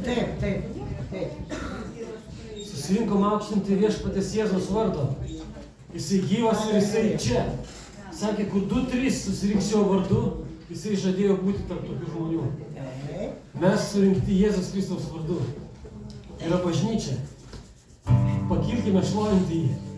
Taip. Susirinkom aukštinti viešpatės Jėzaus vardo. Jisai gyvas ir jisai čia. Sakė, kur 2-3 susirinks jo vardu, jisai žadėjo būti tarp tokių žmonių. Mes surinkti Jėzus Kristaus vardu. Yra bažnyčia. Pakilkime šlovinti jį.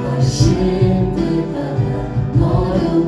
Pažinti tave noriu.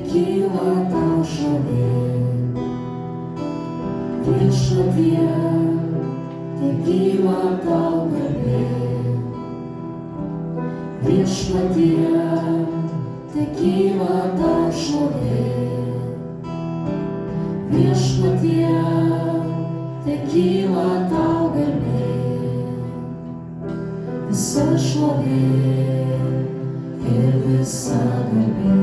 kyla tau šlovė. Viešpatie, tekyla tau garbė. Viešpatie, tekyla tau šlovė. Viešpatie, tekyla tau garbė. Visa šlovė ir visa garbė.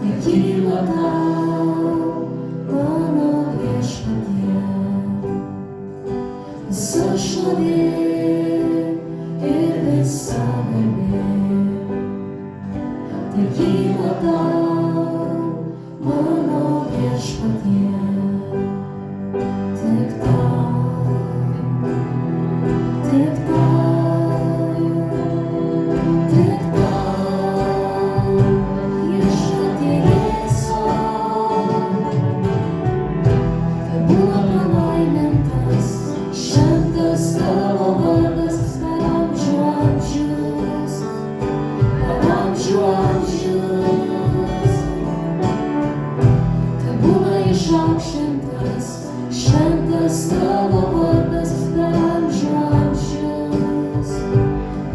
Tekyla tau, mano viešpatie. Visa šlovė ir visa garbė. Tekyla tau, mano viešpatie. Tik tau, tik tau, tik tau, viešpatie Jėzau. Tebūna palaimintas, šventas tavo vardas per amžių amžius, per amžių amžius. Tebūna išaukštintas, šventas tavo vardas per amžių amžius,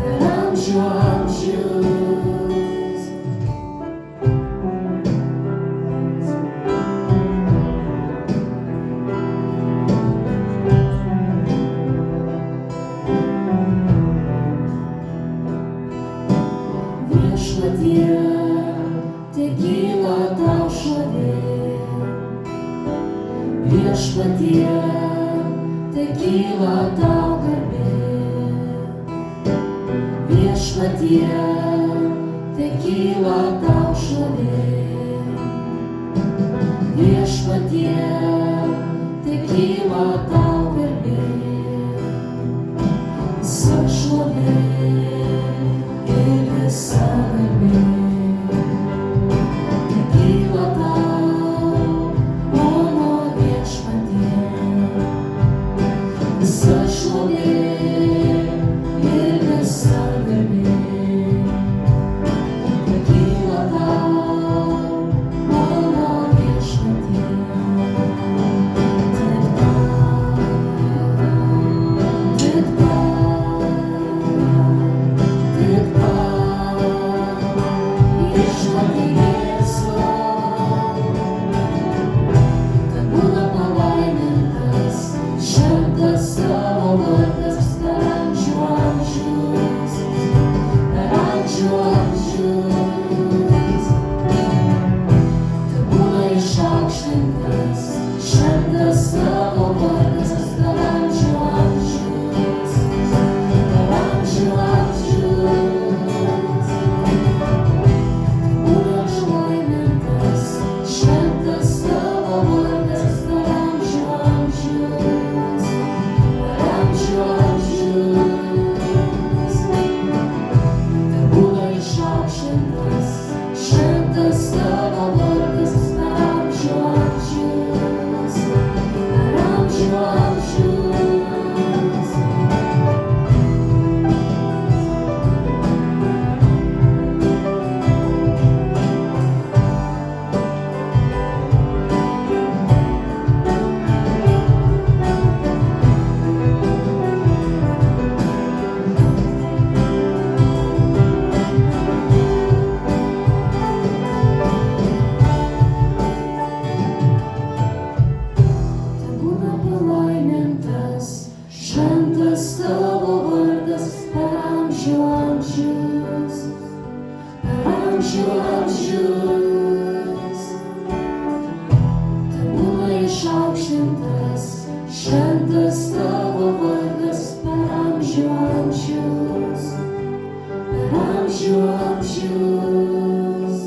per amžių amžius. Viešpatie, tekyla tau šlovė. Viešpatie, tekyla tau garbė. Viešpatie, tekyla tau šlovė. Viešpatie, tekyla tau garbė. Visa šlovė ir visa garbė. Tekyla tau, mano viešpatie. Visa šlovė ir visa garbė. Tekyla tau, mano viešpatie. Tik tau, tik tau, tik tau, viešpatie Jėzau. Tebūna palaimintas, šventas tavo vardas per amžių amžius, per amžių amžius. Tebūna išaukštintas, šventas tavo vardas per amžių amžius, per amžių amžius. Tebūna išlaimintas, šventas tavo vardas per amžių amžius, per amžių amžius. Tebūna išaukštintas, šventas tavo vardas per amžių amžius, per amžių amžius. Tebūna palaimintas, šventas tavo vardas per amžių amžius, per amžių amžius. Tebūna išaukštintas, šventas tavo vardas per amžių amžius, per amžių amžius.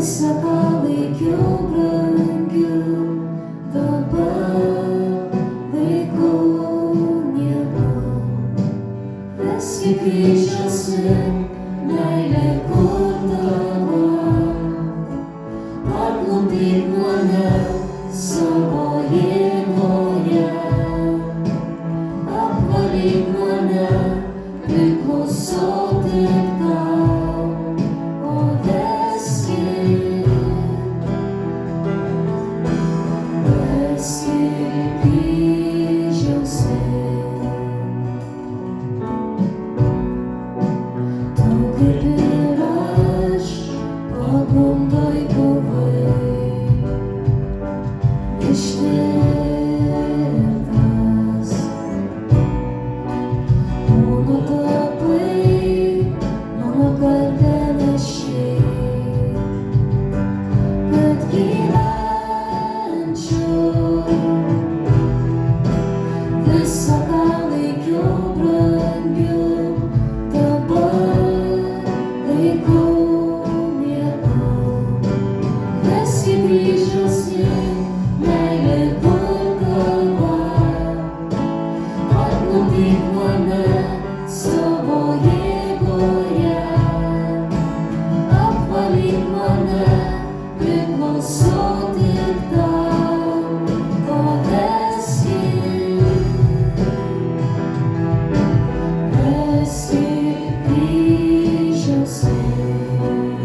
Visa ką laikiau brangiu, dabar laikau niekam. Veski kryžiaus link, meilė kur tavo. Parklupdyk mane savo jėgoje. Apvalyk mane, priklausau tik tau. O veski kryžiaus link. Tu kaip ir aš pagundoj buvai, ištirtas. Kūnu tapai, mano kaltę nešei, kad gyvenčiau. Visa ką laikiau brangiu, dabar laikau niekam. Veski kryžiaus link, meilė kur tavo. Parklupdyk mane savo jėgoje. Apvalyk mane, priklausau tik tau. O veski kryžiaus link.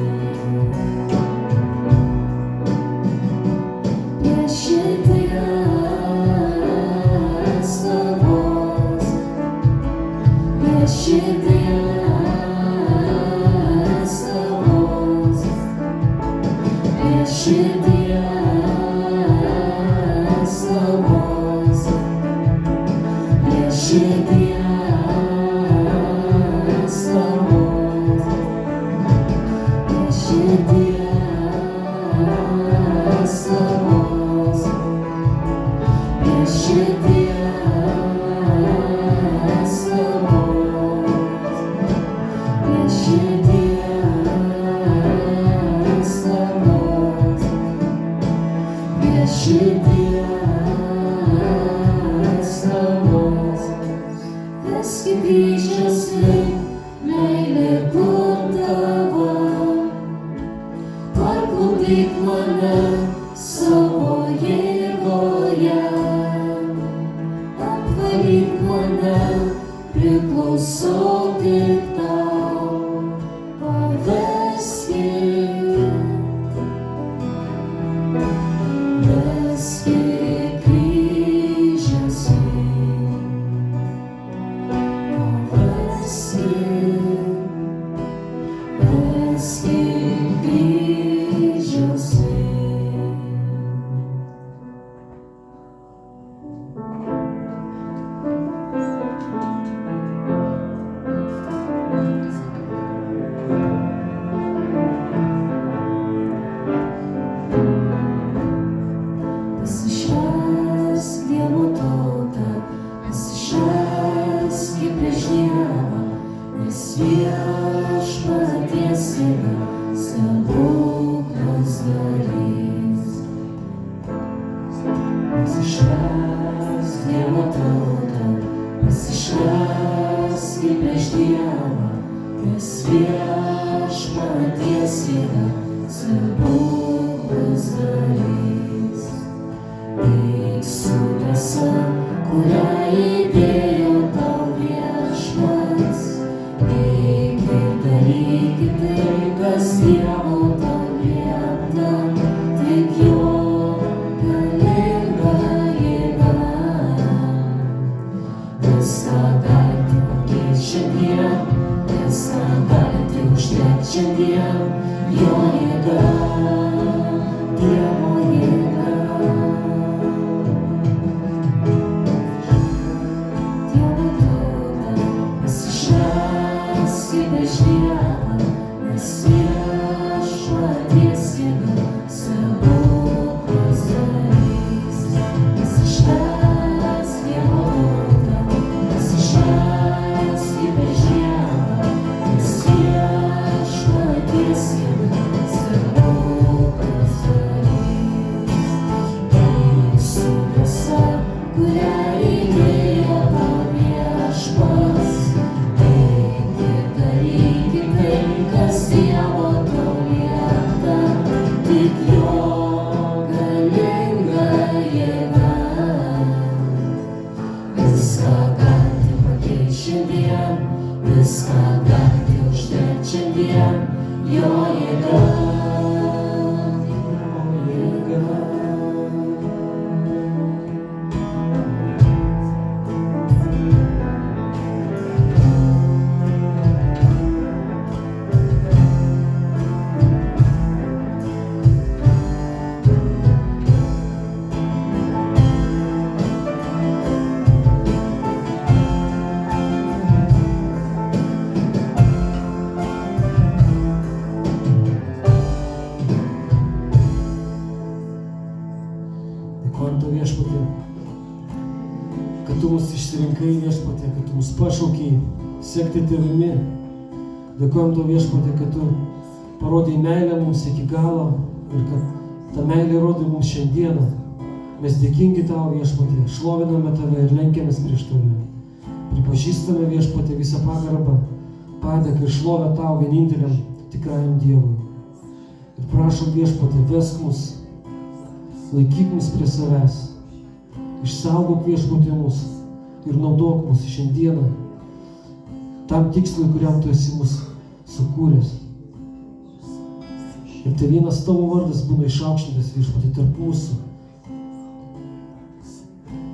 Prie širdies tavos, prie širdies tavos, prie širdies tavos, prie širdies tavos, prie širdies tavos, prie širdies tavos, prie širdies tavos, prie širdies tavos. Veski kryžiaus link, meilė kur tavo. Parklupdyk mane savo jėgoje. Apvalyk mane, priklausau tik tau. Veski kryžiaus link. Veski kryžiaus link. Pasišvęsk Dievo tauta, pasišvęsk prieš Dievą, nes viešpaties jėga stebuklus darys. Pasišvęsk Dievo tauta, pasišvęsk prieš Dievą, nes viešpaties jėga stebuklus darys. Eik su drąsa, kurią įdėjo tau viešpats. Eik ir daryk tai, kas Dievo tau liepta, tik jo galinga jėga. Viską galite pakeisti šiandien, viską galite uždegti šiandien, jo jėga, Dievo jėga. Dievo tauta, pasišvęsk prieš Dievą, nes viešpaties jėga stebuklus darys. Pasišvęsk Dievo tauta, pasišvęsk prieš Dievą, nes viešpaties jėga stebuklus darys. jėga, jėga. Dėkojam tau viešpatie, kad tu mus išsirinkai viešpatie, kad tu mus pašaukiai sekti tavimi. Dėkojam tau viešpatie, kad tu parodai meilę mums iki galo ir kad ta meilė rodai mums šiandieną. Mes dėkingi tau viešpatie, šloviname tave ir lenkiamės prieš tave. Pripažįstame viešpatie visą pagarbą, padėką ir šlovę tau vieninteliam tikrajam Dievui. Ir prašom viešpatie, vesk mus, laikyk mus prie savęs, išsaugok viešpatie mus ir naudok mus šiandieną tam tikslui, kuriam tu esi mus sukūręs. Ir tai vienas tavo vardas būna išaukštintas viešpatie tarp mūsų.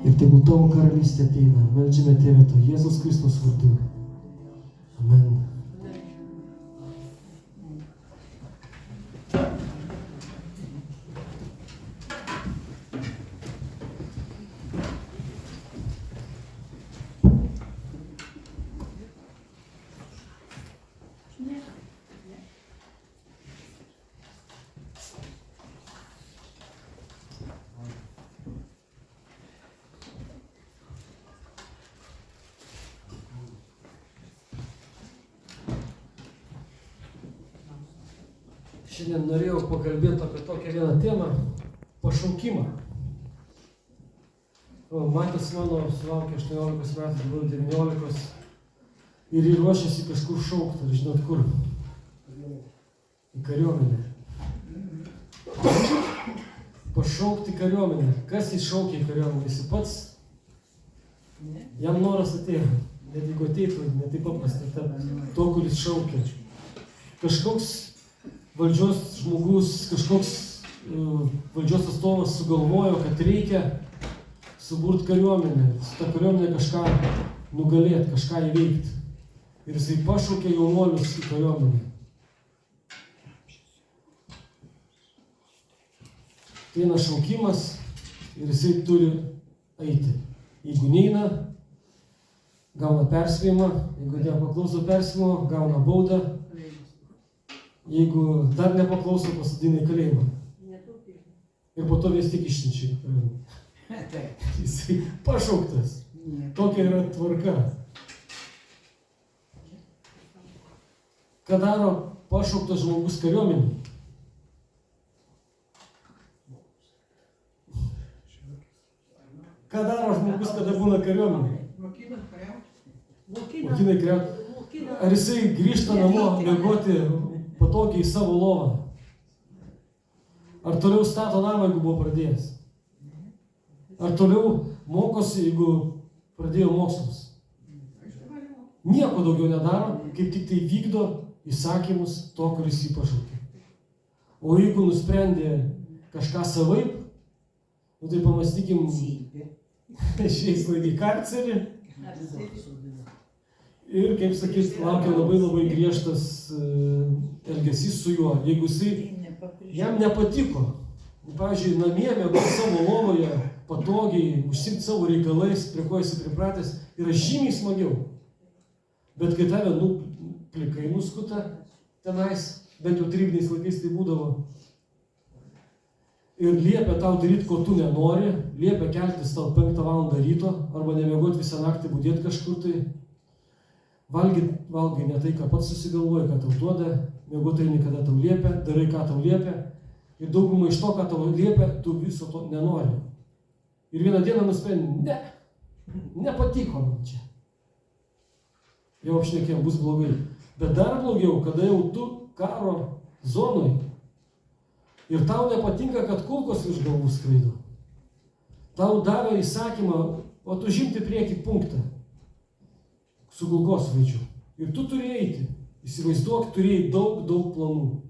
Ir tegul tavo karalystė ateina. Meldžiame Tėve to Jėzaus Kristaus vardu. Amen. Šiandien norėjau pakalbėti apie tokią vieną temą – pašaukimą. Matas mano sulaukė 18 metų, dabar 19 ir jį ruošiasi kažkur šaukti, ar žinot kur? Į kariuomenę. Pašaukti kariuomenę. Kas jį šaukė į kariuomenę? Jis pats? Jam noras atėjo. Net jeigu ateitų, ne taip paprastai tapti to, kuris šaukė. Kažkoks valdžios žmogus, kažkoks valdžios atstovas sugalvojo, kad reikia suburti kariuomenę, su ta kariuomenė kažką nugalėti, kažką įveikti. Ir jisai pašaukė jaunuolius į kariuomenę. Tai eina šaukimas ir jisai turi eiti. Jeigu neina, gauna perspėjimą, jeigu nepaklauso perspėjimo, gauna baudą. Jeigu dar nepaklauso, pasadina į kalėjimą. Ir po to vis tik išsiunčia. Jisai pašauktas. Tokia yra tvarka. Ką daro pašauktas žmogus kariuomenėje? Ką daro žmogus, kada būna kariuomenėje? Mokina kariauti. Ar jisai grįžta namo miegoti patogiai į savo lovą? Ar toliau stato namą, jeigu buvo pradėjęs? Ar toliau mokosi, jeigu pradėjo mokslus? Nieko daugiau nedaro, kaip tik tai vykdo įsakymus to, kuris jį pašaukė. O jeigu nusprendė kažką savaip, tai pamastykim šiais laikai karcerį. Ir, kaip sakyt, laukia labai griežtas elgesys su juo. Jeigu jam nepatiko, pavyzdžiui, namie miegoti savo lovoje, patogiai, užsimti savo reikalais, prie ko esi pripratęs, yra žymiai smagiau. Bet kai tave plikai nuskuta tenais, bent jau tarybiniais laikais tai būdavo, ir liepia tau daryti, ko tu nenori, liepia keltis tau 5 valandą ryto, arba nemiegoti visą naktį, budėti kažkur tai, valgai ne tai, ką pats susigalvoji, ką tau duoda, miegotai niekada tau liepia, darai, ką tau liepia, ir daugumą iš to, ką tau liepia, tu viso to nenori. Ir vieną dieną nusprendė, nepatiko man čia. Jau apšnekėjom, bus blogai. Bet dar blogiau, kada jau tu karo zonai ir tau nepatinka, kad kulkos virš galvų skraido. Tau davė įsakymą, o tu žimti prieki punktą su kulkosvaidžiu. Ir tu turi eiti. Įsivaizduok, turėjai daug planų.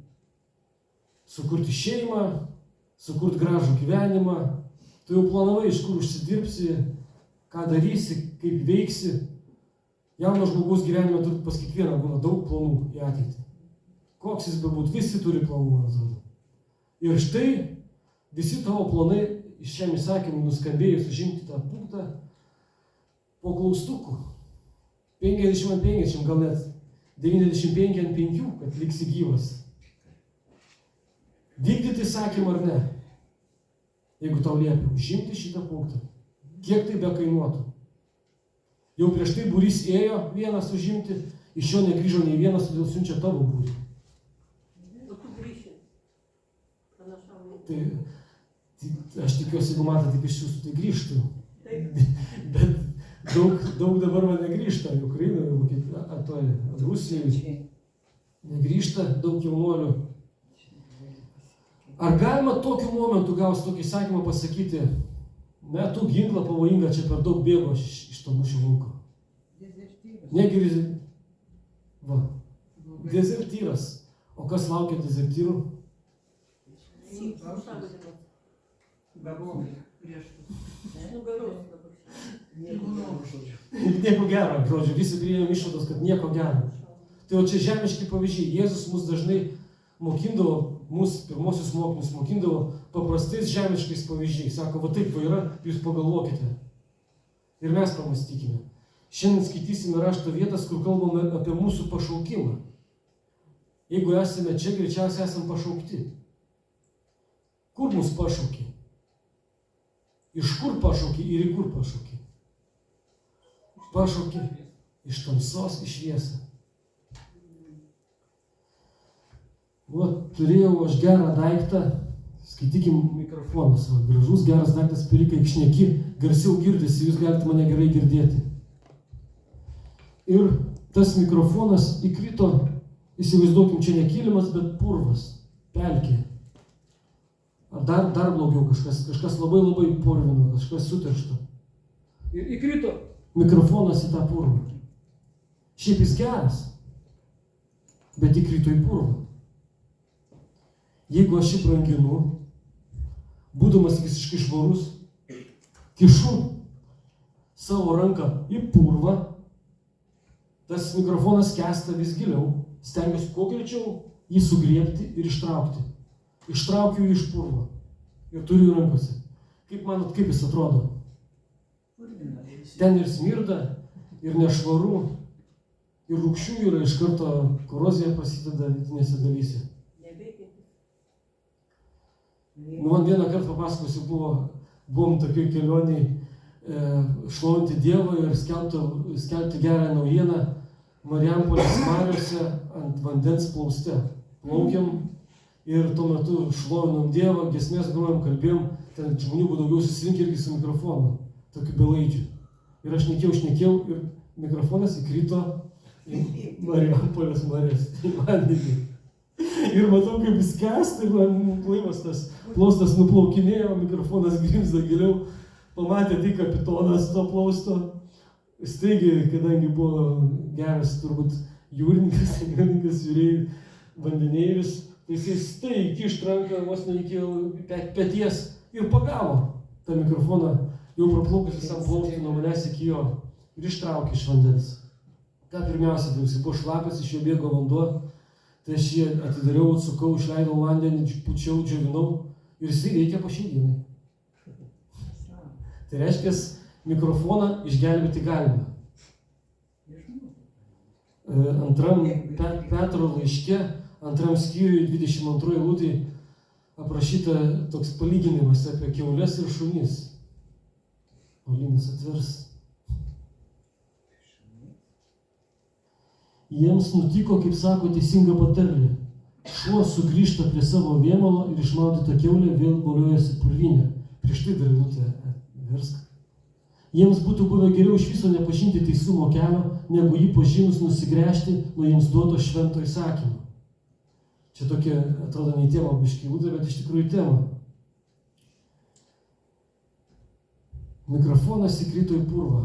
sukurti šeimą, sukurti gražų gyvenimą. Tu jau planavai, iš kur užsidirbsi, ką darysi, kaip veiksi. Jauno žmogaus gyvenime turbūt pas kiekvieną būna daug planų į ateitį. Koks jis bebūt, visi turi planų, man atrodo. Ir štai visi tavo planai iš šiam įsakymui nuskambėjus užimti tą punktą po klaustukų. 50-50, gal net 95-5, kad liksi gyvas. Vykdyti įsakymą ar ne? Jeigu tau liepia užimti šitą punktą, kiek tai bekainuotų. Jau prieš tai būrys ėjo vienas užimti, iš jo negrįžo nei vienas, todėl siunčia tavo būrį. Tai aš tikiuosi, jeigu man taip išsiųstų, tai grįžtų. Bet daug dabar man negrįžta, Ukrainoje, Rusijoje negrįžta daug jaunuolių. Ar galima tokiu momentu gaus tokį įsakymą pasakyti, metu ginklą pavojingą, čia per daug bėgo iš to mūšio lauko. Negi dezertyras. O kas laukia dezertyrų? Nieko gero, žodžiu, visi priėjom išvados, kad nieko gero. Tai o čia žemiški pavyzdžiai. Jėzus mus dažnai mokindavo, mūsų pirmosius mokymus mokindavo paprastais žemiškais pavyzdžiais. Sako, va taip va yra, jūs pagalvokite. Ir mes pamastykime. Šiandien skaitysime rašto vietas, kur kalbame apie mūsų pašaukimą. Jeigu esame čia, greičiausiai esame pašaukti. Kur mus pašaukė? Iš kur pašaukė ir į kur pašaukė? Pašaukė iš tamsos į šviesą. Turėjau aš gerą daiktą, skaitykim mikrofonas, gražus geras daiktas, per kai šneki, garsiau girdisi, jūs galite mane gerai girdėti. Ir tas mikrofonas įkrito, įsivaizduokim, čia ne kilimas, bet purvas, pelkė. Ar dar blogiau kažkas labai purvino, kažkas suteršto. Ir įkrito mikrofonas į tą purvą. Šiaip jis geras, bet įkrito į purvą. Jeigu aš jį branginu, būdamas visiškai švarus, kišu savo ranką į purvą, tas mikrofonas skęsta vis giliau, stengiuosi kuo greičiau jį sugriebti ir ištraukti. Ištraukiu jį iš purvo ir turiu rankose. Kaip manot, kaip jis atrodo? Ten ir smirda, ir nešvaru, ir rūgščių yra, iš karto korozija prasideda vidinėse dalyse. Man vieną kartą papasakosiu, buvom tokioj kelioniai šlovinti Dievą ir skelbti gerą naujieną Marijampolės mariose ant vandens plauste. Plaukiam ir tuo metu šlovinom Dievą, giesmės grojom, kalbėjom, ten žmonių buvo daugiau susirinkę irgi su mikrofonu, tokiu belaidžiu. Ir aš šnekėjau ir mikrofonas įkrito į Marijampolės marias, į vandenį. Ir matau, kaip jis skęsta ir laivas tas plaustas nuplaukinėjo, mikrofonas grimzda giliau. Pamatė tai kapitonas to plausto. Staigiai, kadangi buvo geras turbūt jūrininkas žiūrėjai vandenėlis, tai jisai staigiai kišt ranką vos ne iki peties ir pagavo tą mikrofoną, jau praplaukus visam plaustui nuo manęs iki jo ir ištraukė iš vandens. Ką pirmiausia, tai jisai buvo šlapias, iš jo bėgo vanduo. Tai aš jį atidariau, atsukau, išleidau vandenį, pučiau, džiovinau ir jisai veikia po šiandienai. Tai reiškia, mikrofoną išgelbėti galima. Antram Petro laiške, antram skyriui 22 eilutėj aprašyta toks palyginimas apie kiaules ir šunis. Paulinas atvers. Jiems nutiko, kaip sako, teisinga patarlė. Šuo sugrįžta prie savo vėmalo ir išmaudyta kiaulė vėl voliojasi purvyne. Prieš tai dar eilutę versk. Jiems būtų buvę geriau iš viso nepažinti teisumo kelio, negu jį pažinus nusigręžti nuo jiems duoto švento įsakymo. Čia tokia, atrodo, ne tema biškai eilutė, bet iš tikrųjų tema. Mikrofonas įkrito į purvą.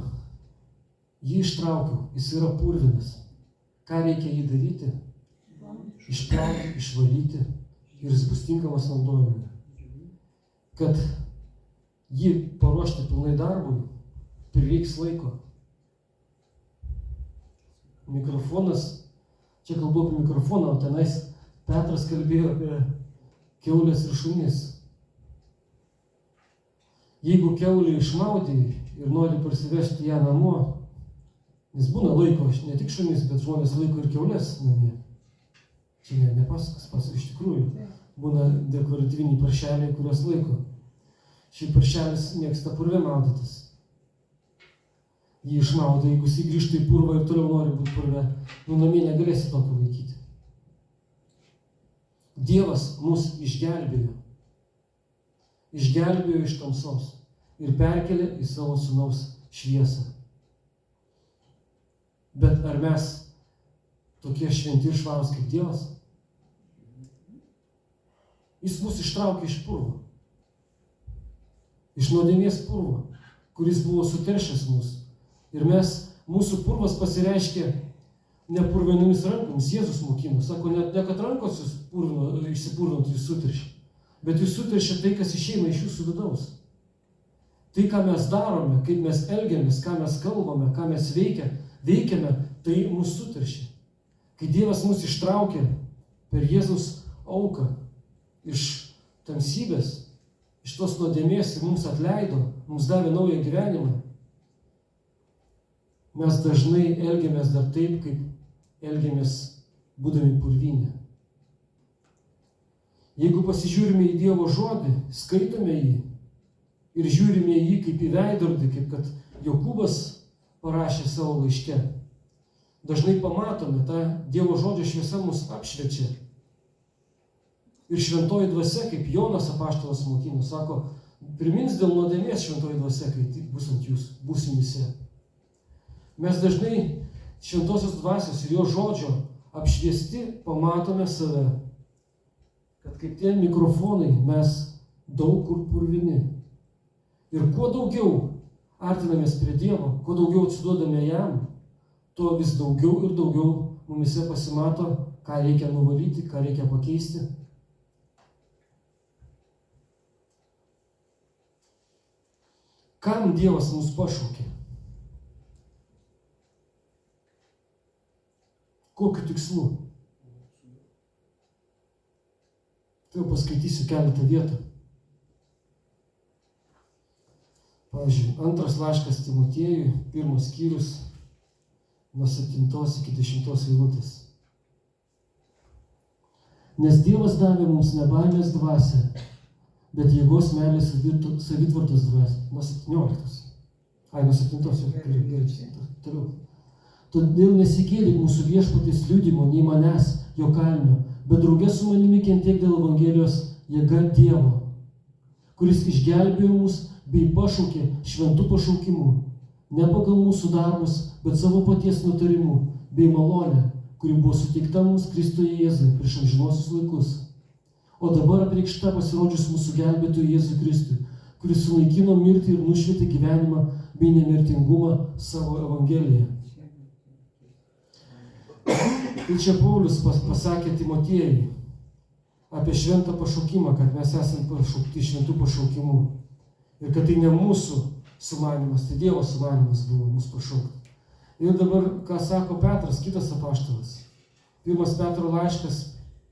Jį ištraukiau, jis yra purvinas. Ką reikia jį daryti? Išplauti, išvalyti ir jis bus tinkamas naudojimui. Kad jį paruošti pilnai darbui, prireiks laiko. Mikrofonas, čia kalbu apie mikrofoną, o tenais Petras kalbėjo apie kiaulės ir šunis. Jeigu kiaulį išmaudai ir nori parsivežti ją namo, nes būna laiko, ne tik šunis, bet žmonės laiko ir kiaulės namie. Čia ne pasakas, iš tikrųjų. Būna dekoratyviniai paršeliai, kuriuos laiko. Šiaip paršelis mėgsta purve maudytis. Jį išmaudai, jeigu jis grįžta į purvą ir toliau nori būti purve, namie negalėsi tokio laikyti. Dievas mus išgelbėjo. Išgelbėjo iš tamsos ir perkelė į savo sūnaus šviesą. Bet ar mes tokie šventi ir švarūs kaip Dievas? Jis mus ištraukė iš purvo. Iš nuodėmės purvo, kuris buvo suteršęs mus. Ir mūsų purvas pasireiškė ne purvinomis rankomis. Jėzus mokino, sako, ne kad rankos jūs išsipurvinot, jūs suteršė. Bet jūs suteršė tai, kas išeina iš jūsų vidaus. Tai, ką mes darome, kaip mes elgiamės, ką mes kalbame, ką mes veikiame, tai mus suteršė. Kai Dievas mus ištraukė per Jėzaus auką iš tamsybės, iš tos nuodėmės ir mums atleido, mums davė naują gyvenimą, mes dažnai elgiamės dar taip, kaip elgiamės būdami purvyne. Jeigu pasižiūrime į Dievo žodį, skaitome jį ir žiūrime į jį kaip į veidrodį, kaip kad Jokūbas parašė savo laiške, dažnai pamatome, ta Dievo žodžio šviesa mus apšviečia. Ir šventoji dvasia, kaip Jonas apaštalas mokino, sako, primins dėl nuodėmės šventoji dvasia, kai bus ant jūs, bus jumyse. Mes dažnai šventosios dvasios ir jo žodžio apšviesti pamatome save, kad kaip tie mikrofonai mes daug kur purvini. Ir kuo daugiau artinamės prie Dievo, kuo daugiau atsiduodame jam, tuo vis daugiau ir daugiau mumise pasimato, ką reikia nuvalyti, ką reikia pakeisti. Kam Dievas mus pašaukė? Kokiu tikslu? Tai jau paskaitysiu keletą vietų. Pavyzdžiui, 2 laiškas Timotiejui, 1 skyrius, nuo 7 iki 10 eilutės. Nes Dievas davė mums ne baimės dvasią, bet jėgos, meilės, savitvardos dvasią. Nuo 17. Nuo 7. Toliau. Todėl nesigėdyk mūsų viešpaties liudijimo, nei manęs, jo kalinio, bet drauge su manimi kentėk dėl Evangelijos jėga Dievo, kuris išgelbėjo mus bei pašaukė šventų pašaukimu, ne pagal mūsų darbus, bet savo paties nutarimu bei malonę, kuri buvo suteikta mums Kristuje Jėzui prieš amžinuosius laikus. O dabar apreikšta pasirodžius mūsų gelbėtojui Jėzui Kristui, kuris sunaikino mirtį ir nušvietė gyvenimą bei nemirtingumą savo Evangeliją. Ir čia Paulius pasakė Timotiejui apie šventą pašaukimą, kad mes esame pašaukti šventų pašaukimų. Ir kad tai ne mūsų sumanymas, tai Dievo sumanymas buvo mūsų pašaukti. Ir dabar, ką sako Petras, kitas apaštalas. 1 Petro laiškas,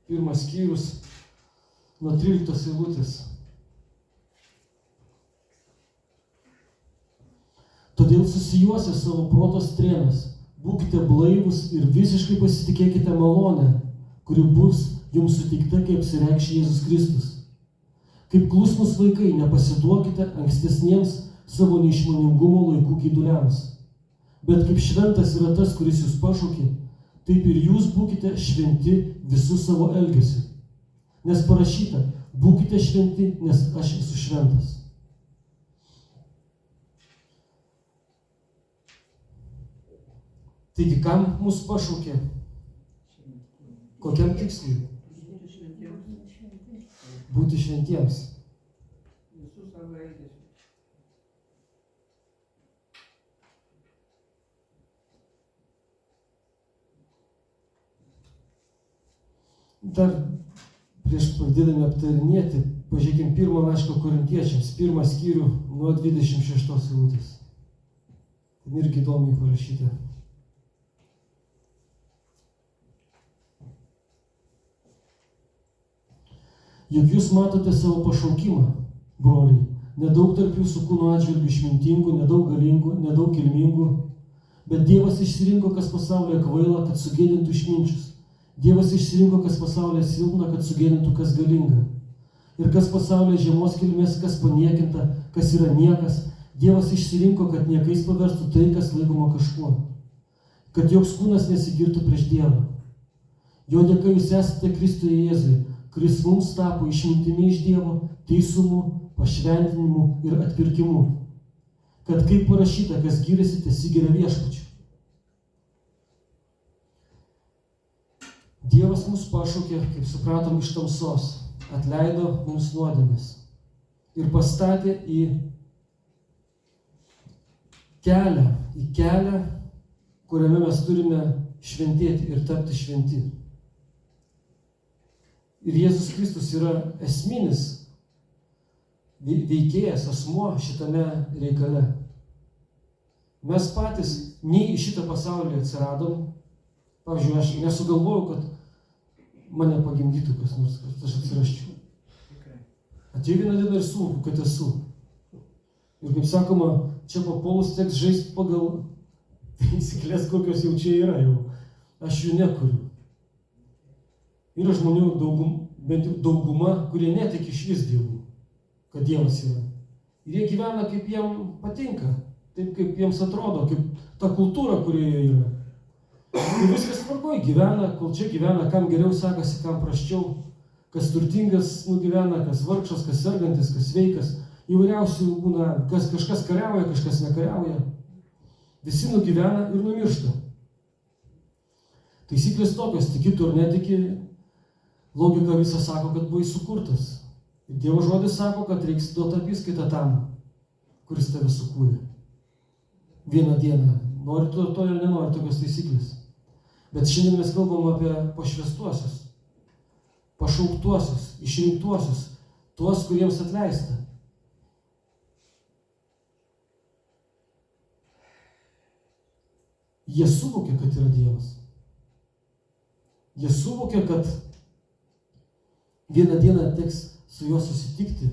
1 skyrius, nuo 13 eilutės. Todėl susijuosę savo proto strėnas, būkite blaivūs ir visiškai pasitikėkite malonę, kuri bus jums suteikta, kaip apsireikš Jėzus Kristus. Kaip klusnūs vaikai, nepasiduokite ankstesniems savo neišmaningumo laikų gyduliams. Bet kaip šventas yra tas, kuris jūs pašaukė, taip ir jūs būkite šventi visų savo elgesiu. Nes parašyta, būkite šventi, nes aš esu šventas. Taigi, kam mus pašaukė? Kokiam tikslui? Būti šventiems. Dar prieš pradėdami aptarinėti, pažiūrėkim 1 laišką Korintiečiams, 1 skyrių nuo 26 eilutės. Ten irgi įdomiai parašyta. Juk jūs matote savo pašaukimą, broliai, nedaug tarp jūsų kūno atžvilgių išmintingų, nedaug galingų, nedaug kilmingų, bet Dievas išsirinko, kas pasaulyje kvaila, kad sugėdintų išminčius. Dievas išsirinko, kas pasaulyje silpna, kad sugėdintų, kas galinga. Ir kas pasaulyje žemos kilmės, kas paniekinta, kas yra niekas, Dievas išsirinko, kad niekais paverstų tai, kas laikoma kažkuo. Kad joks kūnas nesigirtų prieš Dievą. Jo dėka jūs esate Kristuje Jėzui, kuris mums tapo išmintimi iš Dievo, teisumu, pašventinimu ir atpirkimu. Kad kaip parašyta, kas gyrėsi, tesigiria viešpačiu. Dievas mus pašaukė, kaip supratom, iš tamsos, atleido mums nuodėmes ir pastatė į kelią, kuriame mes turime šventėti ir tapti šventi. Ir Jėzus Kristus yra esminis veikėjas, asmuo šitame reikale. Mes patys nei į šitą pasaulį atsiradom. Pavyzdžiui, aš nesugalvojau, kad mane pagimdytų kas nors, kad aš atsirasčiau. Atėjo vieną dieną ir suvokiu, kad esu. Ir kaip sakoma, čia papuolus teks žaisti pagal taisyklės, kokios jau čia yra jau. Aš jų nekuriu. Yra žmonių bent jau dauguma, kurie netiki išvis Dievų, kad Dievas yra. Ir jie gyvena kaip jiem patinka, taip kaip jiems atrodo, kaip ta kultūra, kurioje yra. Ir viskas tvarkoj, gyvena, kol čia gyvena, kam geriau sekasi, kam prasčiau, kas turtingas nugyvena, kas vargšas, kas sergantis, kas sveikas, įvairiausių būna, kažkas kariauja, kažkas nekariauja. Visi nugyvena ir numiršta. Taisyklės tokios, tiki tu ar netiki, logika visa sako, kad buvai sukurtas. Ir Dievo žodis sako, kad reiks duoti apskaitą tam, kuris tave sukūrė. Vieną dieną. Nori to ir nenori tokios taisyklės. Bet šiandien mes kalbam apie pašvęstuosius, pašauktuosius, išrinktuosius, tuos, kuriems atleista. Jie suvokia, kad yra Dievas. Jie suvokia, kad vieną dieną teks su juo susitikti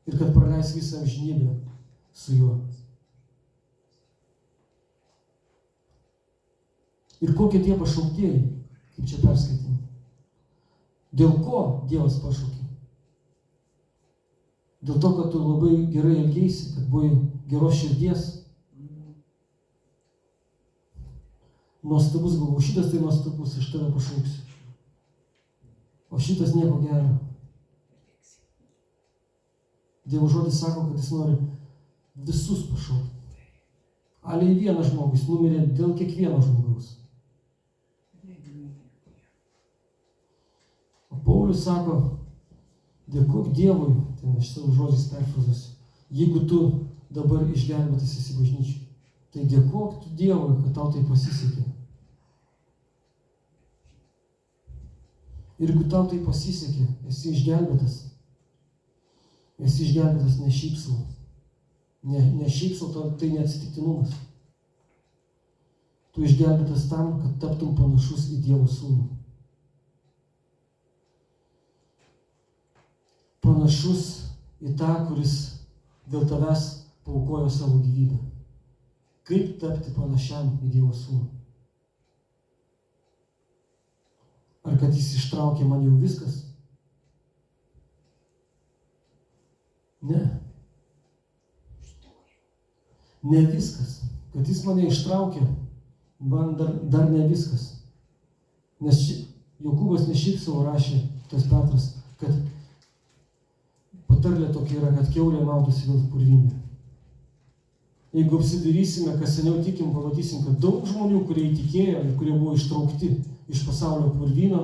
ir kad praleis visą amžinybę su juo. Ir kokie tie pašauktieji, kaip čia perskaitėme. Dėl ko Dievas pašaukė? Dėl to, kad tu labai gerai elgeisi, kad buvai geros širdies. Nuostabus galvoju, šitas tai nuostabus, aš tave pašauksiu. O šitas nieko gero. Dievo žodis sako, kad jis nori visus pašaukti. Aliai vienas žmogus numirė dėl kiekvieno žmogaus. O Paulius sako, dėkok Dievui, ten aš savo žodžiais perfrazuosiu, jeigu tu dabar išgelbėtas esi bažnyčiai, tai dėkok tu Dievui, kad tau tai pasisekė. Ir jeigu tau tai pasisekė, esi išgelbėtas ne šiaip sau. Ne šiaip sau, tai neatsitiktinumas. Tu išgelbėtas tam, kad taptum panašus į Dievo sūnų. Panašus į tą, kuris dėl tavęs paaukojo savo gyvybę. Kaip tapti panašiam į Dievo sūnų? Ar kad jis ištraukė man jau viskas? Ne. Ne viskas. Kad jis mane ištraukė, man dar ne viskas. Nes Jokūbas ne šiaip savo rašė, tas Petras, kad patarlė tokia yra, kad kiaulė maudosi vėl purvynė. Jeigu apsidarysime, kas seniau tikim, pamatysim, kad daug žmonių, kurie įtikėjo ir kurie buvo ištraukti iš pasaulio purvyno,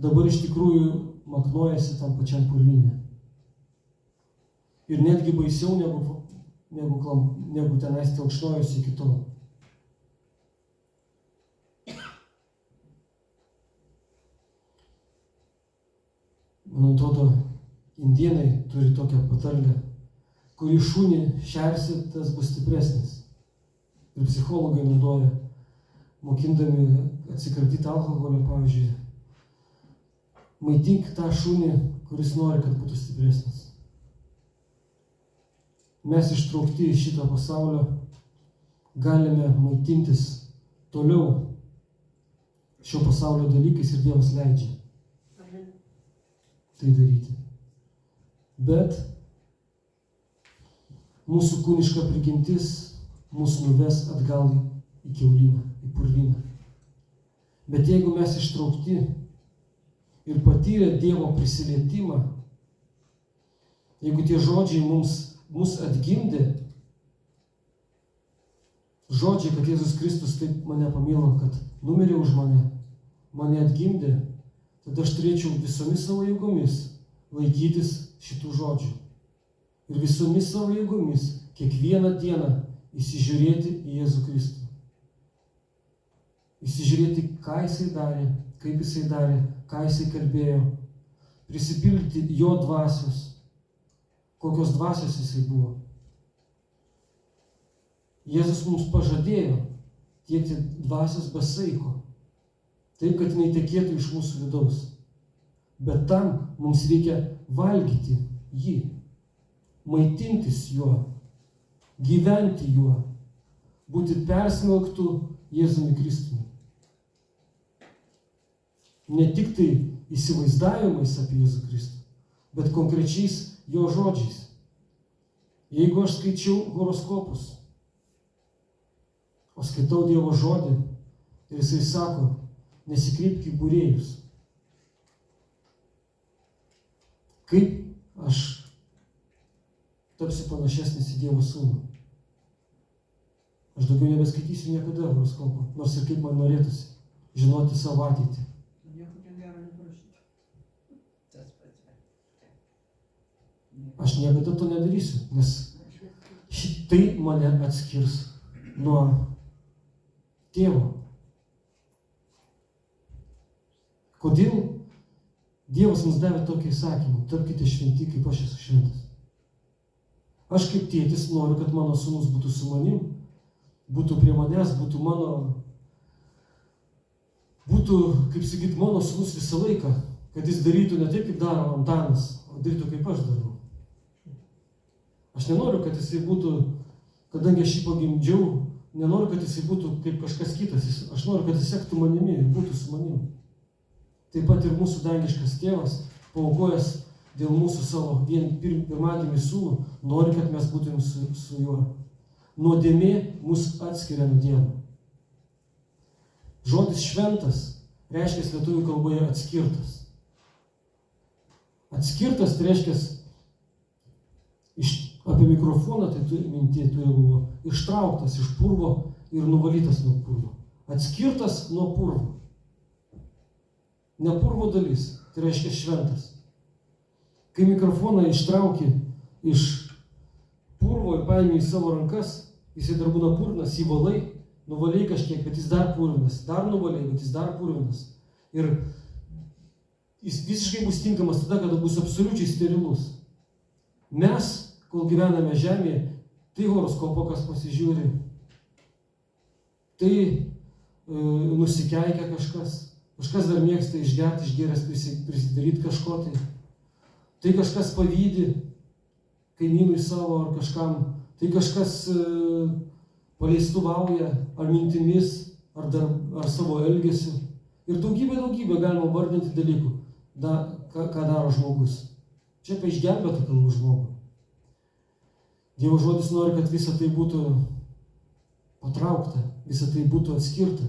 dabar iš tikrųjų maknojasi tam pačiam purvynė. Ir netgi baisiau negu tenais telkšnojosi iki tol. Man atrodo, indėnai turi tokią patarlę, kurį šunį šersi, tas bus stipresnis. Ir psichologai naudoja, mokindami atsikratyti alkoholio, pavyzdžiui, maitink tą šunį, kuris nori, kad būtų stipresnis. Mes ištraukti iš šito pasaulio galime maitintis toliau šio pasaulio dalykais ir Dievas leidžia tai daryti. Bet mūsų kūniška prigimtis mus nuves atgal į kiaulyną, į purvyną. Bet jeigu mes ištraukti ir patyrę Dievo prisilietimą, jeigu tie žodžiai mus atgimdė, žodžiai, kad Jėzus Kristus taip mane pamilo, kad numirė už mane atgimdė, tada aš turėčiau visomis savo jėgomis laikytis šitų žodžių. Ir visomis savo jėgomis kiekvieną dieną įsižiūrėti į Jėzų Kristų. Įsižiūrėti, ką Jisai darė, kaip Jisai darė, ką Jisai kalbėjo. Prisipildyti Jo dvasios, kokios dvasios Jisai buvo. Jėzus mums pažadėjo tiekti dvasios be saiko, taip, kad jinai tekėtų iš mūsų vidaus. Bet tam mums reikia valgyti jį, maitintis juo, gyventi juo, būti persmelktų Jėzumi Kristumi. Ne tik tai įsivaizdavimais apie Jėzų Kristų, bet konkrečiais jo žodžiais. Jeigu aš skaičiau horoskopus, o skaitau Dievo žodį ir Jisai sako, nesikreipk į būrėjus. Kaip aš tapsiu panašesnis į Dievo sūnų? Aš daugiau nebeskaitysiu niekada horoskopo, nors ir kaip man norėtųsi žinoti savo ateitį. Aš niekada to nedarysiu, nes šitai mane atskirs nuo Tėvo. Kodėl Dievas mums davė tokį įsakymą, tapkite šventi, kaip aš esu šventas. Aš kaip tėtis noriu, kad mano sūnus būtų su manim, būtų prie manęs, būtų, kaip sakyt, mano sūnus visą laiką, kad jis darytų ne taip, kaip daro Antanas, o darytų, kaip aš darau. Aš nenoriu, kad jisai būtų, kadangi aš jį pagimdžiau, nenoriu, kad jisai būtų kaip kažkas kitas. Aš noriu, kad jis sektų manimi ir būtų su manimi. Taip pat ir mūsų dangiškas tėvas, paaukojęs dėl mūsų savo pirmagimį sūnų, nori, kad mes būtume su juo. Nuodėmė mus atskiria nuo Dievo. Žodis šventas reiškia lietuvių kalboje atskirtas. Atskirtas tai reiškia apie mikrofoną, tai mintie turi buvo ištrauktas iš purvo ir nuvalytas nuo purvo. Atskirtas nuo purvo. Ne purvo dalis, tai reiškia šventas. Kai mikrofoną ištrauki iš purvo ir paimi į savo rankas, jisai dar būna purvinas, jį valai, nuvalai kažkiek, bet jis dar purvinas, dar nuvalai, bet jis dar purvinas. Ir jis visiškai bus tinkamas tada, kada bus absoliučiai sterilus. Mes, kol gyvename žemėje, tai horoskopo, kas pasižiūri, tai nusikeikia kažkas dar mėgsta išgerti, išgėręs prisidaryti kažko, tai kažkas pavydi kaimynui savo ar kažkam, tai kažkas paleistuvauja ar mintimis, ar savo elgesiu. Ir daugybė galima vardinti dalykų, ką daro žmogus. Čia apie išgelbėtą kalbų žmogų. Dievo žodis nori, kad visa tai būtų patraukta, visa tai būtų atskirta.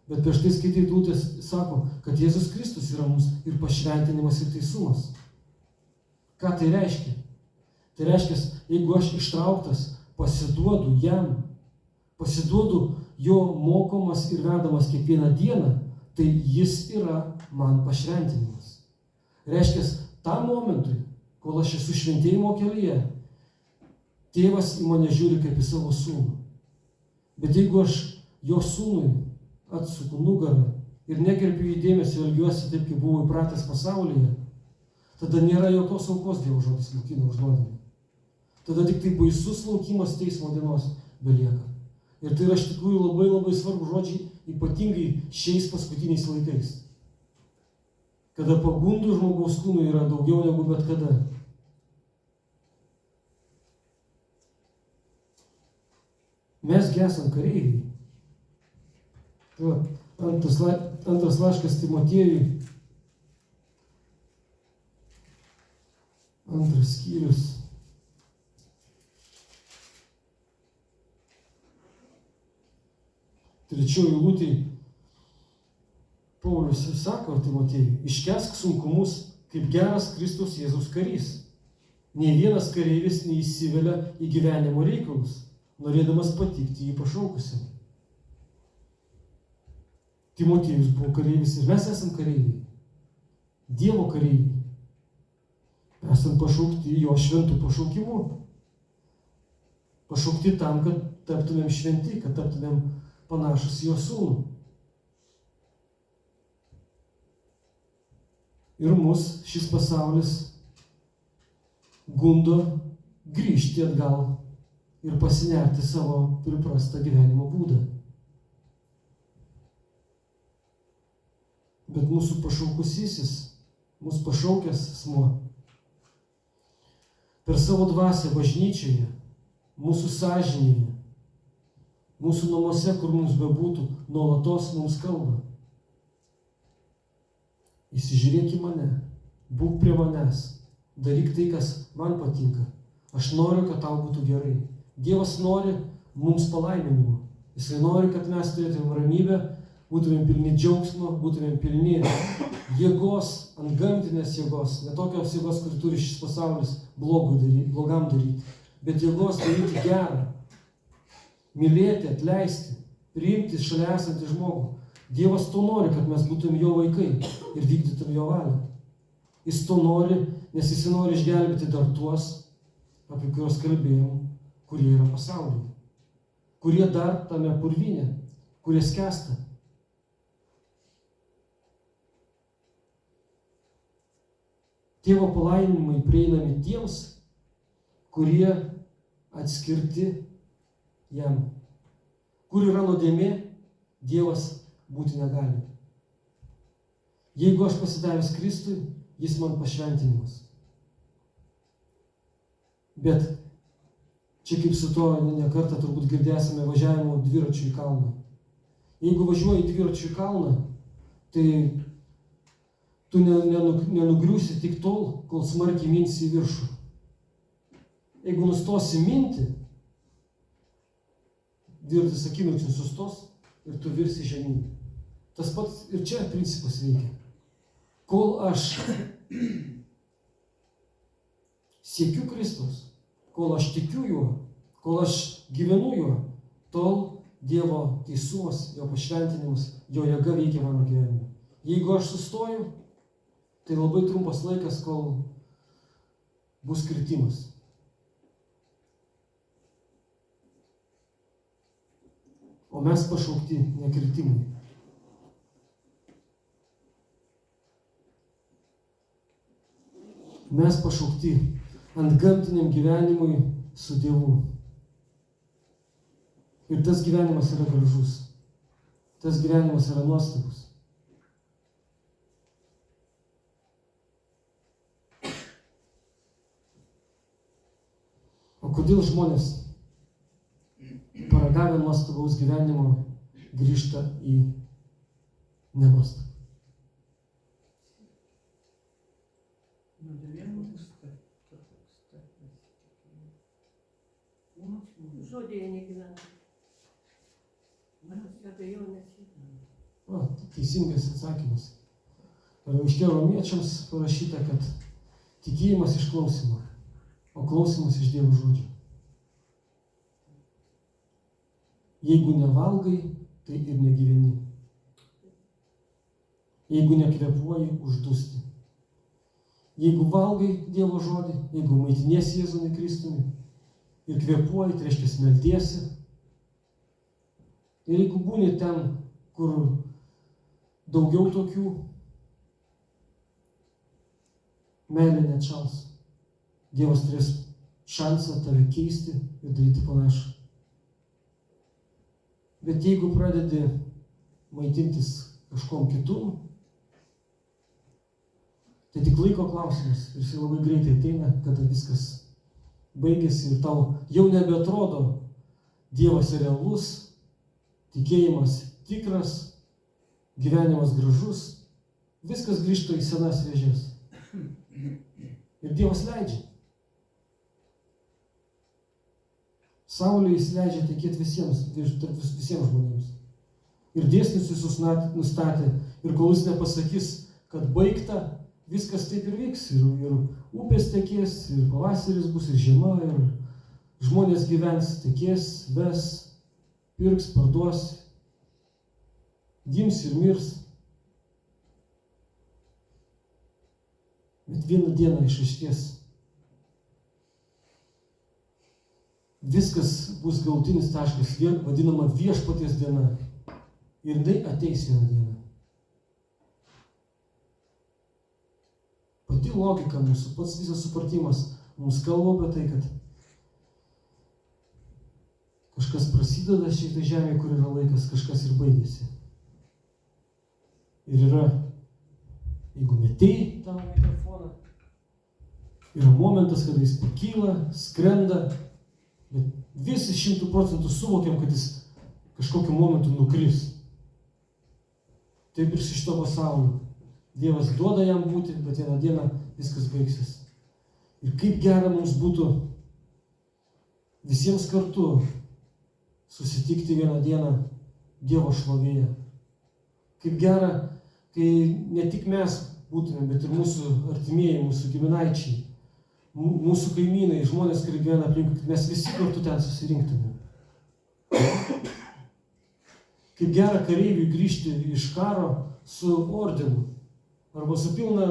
Bet prieš tai skaitytutės sako, kad Jėzus Kristus yra mums ir pašventinimas ir teisumas. Ką tai reiškia? Tai reiškia, jeigu aš ištrauktas, pasiduodu jam, pasiduodu jo mokomas ir vedamas kiekvieną dieną, tai jis yra man pašventinimas. Reiškia, tam momentui, kol aš esu šventėjimo kelyje, tėvas į mane žiūri kaip į savo sūnų. Bet jeigu aš jo sūnui atsuku nugarą ir negerbiu į dėmesį, elgiuosi taip, kaip buvau įpratęs pasaulyje, tada nėra jokios aukos Dievo žodis mokina už nuodėmę. Tada tik tai baisus laukimas teismo dienos belieka. Ir tai yra iš tikrųjų labai labai svarbu žodžiai, ypatingai šiais paskutiniais laikais. Kada pagundų žmogaus kūnui yra daugiau negu bet kada. Mesgi esam kareiviai. Tai va, antras laiškas Timotiejui, 2 skyrius. 3 eilutėj Paulius ir sako Timotiejui, iškęsk sunkumus kaip geras Kristaus Jėzaus karys. Nei vienas kareivis neįsivelia į gyvenimo reikalus, norėdamas patikti jį pašaukusiam. Timotiejus buvo kareivis ir mes esam kareiviai. Dievo kareiviai. Esam pašaukti jo šventų pašaukimu. Pašaukti tam, kad taptumėm šventi, kad taptumėm panašus į jo sūnų. Ir mus šis pasaulis gundo grįžti atgal ir pasinerti savo priprastą gyvenimo būdą. Bet mūsų pašaukusysis, mūsų pašaukęs asmuo, per savo dvasią bažnyčioje, mūsų sąžinėje, mūsų namuose, kur mums bebūtų, nuolatos mums kalba. Įsižiūrėk į mane, būk prie manęs, daryk tai, kas man patinka. Aš noriu, kad tau būtų gerai. Dievas nori mums palaiminimo. Jisai nori, kad mes turėtumėm ramybę, būtumėm pilni džiaugsmo, būtumėm pilni jėgos, antgamtinės jėgos, ne tokios jėgos, kur turi šis pasaulis blogam daryti, bet jėgos daryti gerą, mylėti, atleisti, priimti šalia esantį žmogų. Dievas to nori, kad mes būtum jo vaikai ir vykdytum jo valią. Jis to nori, nes jis nori išgelbėti dar tuos, apie kuriuos kalbėjom, kurie yra pasaulyje, kurie dar tame purvyne, kurie skęsta. Tėvo palaiminimai prieinami tiems, kurie atskirti jam. Kur yra nuodėmė, Dievas būti negali. Jeigu aš pasidavęs Kristui, jis man pašventinimas. Bet čia kaip su to ne kartą turbūt girdėsime važiavimo dviračiu į kalną. Jeigu važiuoji dviračiu į kalną, tai tu nenugriūsi tik tol, kol smarkiai minsi į viršų. Jeigu nustosi minti, dviratis akimirksniu sustos ir tu virsi žemyn. Tas pats ir čia principas veikia. Kol aš siekiu Kristaus, kol aš tikiu juo, kol aš gyvenu juo, tol Dievo teisumas, jo pašventinimas, jo jėga veikia mano gyvenime. Jeigu aš sustoju, tai labai trumpas laikas, kol bus kritimas. O mes pašaukti nekritimui. Mes pašaukti antgamtiniam gyvenimui su Dievu. Ir tas gyvenimas yra gražus. Tas gyvenimas yra nuostabus. O kodėl žmonės paragavę nuostabaus gyvenimo grįžta į nenuostabą? Žodėje negyvena. Teisingas atsakymas. Laiške Romiečiams parašyta, kad tikėjimas iš klausimo, o klausimas iš Dievo žodžio. Jeigu nevalgai, tai ir negyveni. Jeigu nekvėpuoji, uždusti. Jeigu valgai Dievo žodį, jeigu maitiniesi Jėzumi Kristumi ir kvėpuoji, tai reiškia meldiesi. Ir jeigu būni ten, kur daugiau tokių meilė neatšals. Dievas turės šansą tave keisti ir daryti panašų. Bet jeigu pradedi maitintis kažkom kitų, tai tik laiko klausimas ir jis labai greitai ateina, kada viskas baigėsi ir tau jau nebeatrodo Dievas realus, tikėjimas tikras, gyvenimas gražus, viskas grįžta į senas vėžes. Ir Dievas leidžia. Saulė jis leidžia tekėti visiems žmonėms. Ir dėsnius visus nustatė. Ir kol jis nepasakys, kad baigta, viskas taip ir vyks. Ir upės tekės, ir pavasaris bus, ir žiema, ir žmonės gyvens, tekės, ves, pirks, parduos, gims ir mirs. Bet vieną dieną išaiškės. Viskas bus galutinis taškas, vadinama viešpaties diena. Ir jinai ateis vieną dieną. Pati logika mūsų, pats visas supratimas mums kalba apie tai, kad kažkas prasideda šitą žemę, kur yra laikas, kažkas ir baigėsi. Ir yra, jeigu metėjai tavo mikrofoną, yra momentas, kada jis pakyla, skrenda, bet visi 100% suvokiam, kad jis kažkokiu momentu nukris. Taip ir su šito pasauliu. Dievas duoda jam būti, bet vieną dieną viskas baigsis. Ir kaip gera mums būtų visiems kartu susitikti vieną dieną Dievo šlovėje. Kaip gera, kai ne tik mes būtume, bet ir mūsų artimieji, mūsų giminaičiai, mūsų kaimynai, žmonės, kurie gyvena aplinkui, kad mes visi kartu ten susirinktume. Kaip gera kareiviui grįžti iš karo su ordinu, arba su pilna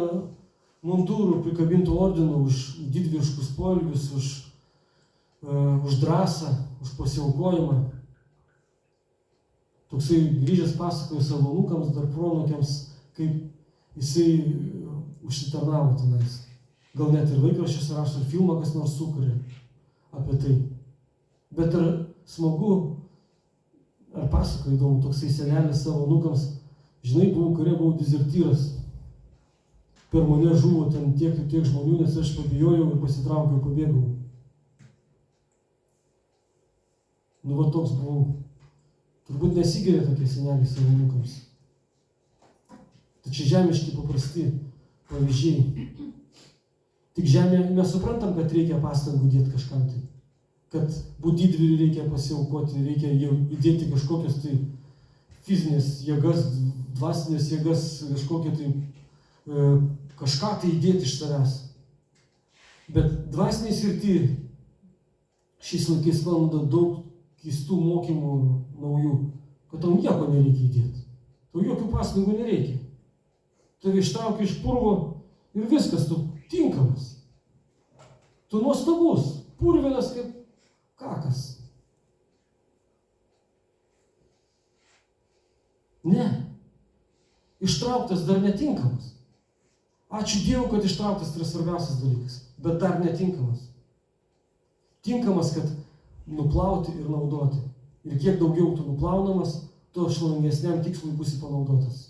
mundūrų prikabintų ordinų už didvyriškus poelgius, už drąsą, už pasiaukojimą. Toksai grįžęs pasakojo savo anūkams, dar proanūkiams, kaip jisai užsitarnavo tenais. Gal net ir laikraščiuose rašo, ir filmą kas nors sukuria apie tai. Bet ar smagu, ar pasakoja įdomu, toksai senelis savo anūkams, žinai, buvau dezertyras. Per mane žuvo ten tiek ir tiek žmonių, nes aš pabijojau ir pasitraukiau, pabėgau. Nu va toks buvau. Turbūt nesigeria tokie seneliai savo anūkams. Tačiau žemiški paprasti pavyzdžiai. Tik žemė, mes suprantam, kad reikia pastangų dėti kažkam tai. Kad būti didvyriu reikia pasiaukoti, reikia įdėti kažkokias tai fizinės jėgas, dvasinės jėgas, kažkokią tai kažką tai įdėti iš savęs. Bet dvasiniai srity šiais laikais valanda daug keistų mokymų naujų, kad tau nieko nereikia įdėti. Tau jokių pastangų nereikia. Tave ištraukia iš purvo ir viskas, tu tinkamas. Tu nuostabus, purvinas kaip kakas. Ne. Ištrauktas dar netinkamas. Ačiū Dievui, kad ištrauktas tai yra svarbiausias dalykas, bet dar netinkamas. Tinkamas, kad nuplauti ir naudoti. Ir kiek daugiau tu nuplaunamas, tuo šlovingesniam tikslui būsi panaudotas.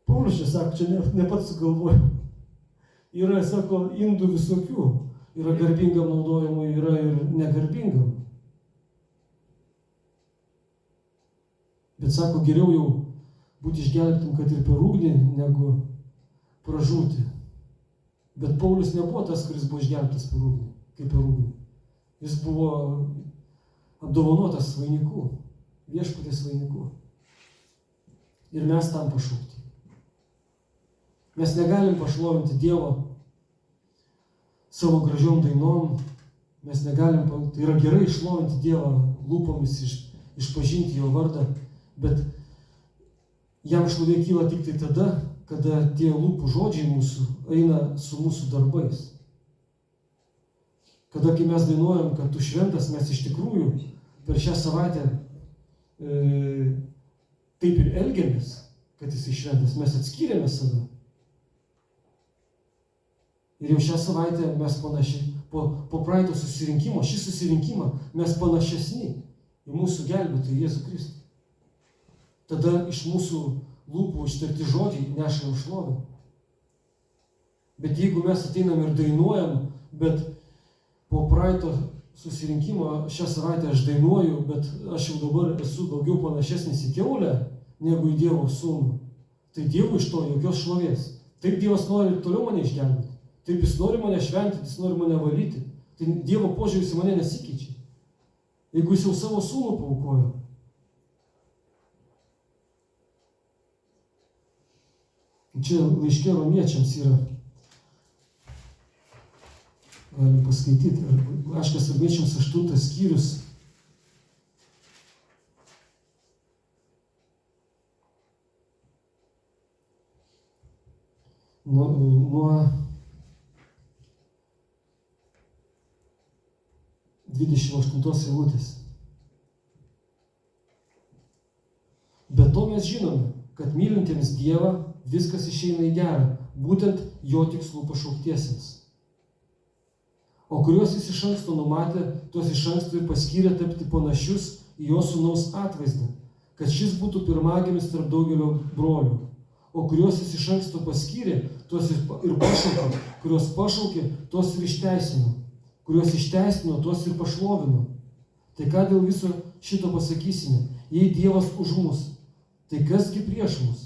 Paulius čia sako, čia ne pats sugalvoju. Yra, sako, indų visokių. Yra garbingam naudojimui, yra ir negarbingam. Bet sako, geriau jau būti išgelbėtam, kad ir per ugnį, negu pražūti. Bet Paulius nebuvo tas, kuris buvo išgelbėtas per ugnį, kaip per ugnį. Jis buvo apdovanotas vainiku, viešpaties vainiku. Ir mes tam pašaukti. Mes negalim pašlovinti Dievo savo gražiom dainom. Mes negalim, tai yra gerai išlovinti Dievą lūpomis, išpažinti Jo vardą, bet jam šlovė kyla tik tai tada, kada tie lūpų žodžiai mūsų eina su mūsų darbais. Kada, kai mes dainuojam, kad tu šventas, mes iš tikrųjų per šią savaitę taip ir elgiamės, kad jis šventas. Mes atskyrėme save. Ir jau šią savaitę mes panašiai, po praeito susirinkimo, šį susirinkimą mes panašesni į mūsų gelbėtoją Jėzų Kristų. Tada iš mūsų lūpų ištarti žodžiai neša jam šlovę. Bet jeigu mes ateinam ir dainuojam, bet po praeito susirinkimo šią savaitę aš dainuoju, bet aš jau dabar esu daugiau panašesnis į kiaulę negu į Dievo sūnų, tai Dievui iš to jokios šlovės. Taip Dievas nori toliau mane išgelbėti. Taip jis nori mane šventyti, jis nori mane valyti. Tai Dievo požiūris į mane nesikeičia. Jeigu jis jau savo sūnų paaukojo. Čia laiške Romiečiams yra. Galim paskaityti. Laiškas Romiečiams 8 skyrius. Nuo 28 eilutės. Be to mes žinome, kad mylintiems Dievą viskas išeina į gerą, būtent jo tikslų pašauktiesiems. O kuriuos jis iš anksto numatė, tuos iš anksto ir paskyrė tapti panašius į jo sūnaus atvaizdą, kad šis būtų pirmagimis tarp daugelio brolių. O kuriuos jis iš anksto paskyrė, tuos ir pašaukė, kuriuos pašaukė, tuos ir išteisino. Kuriuos išteisino, tuos ir pašlovino. Tai ką dėl viso šito pasakysime? Jei Dievas už mus, tai kasgi prieš mus?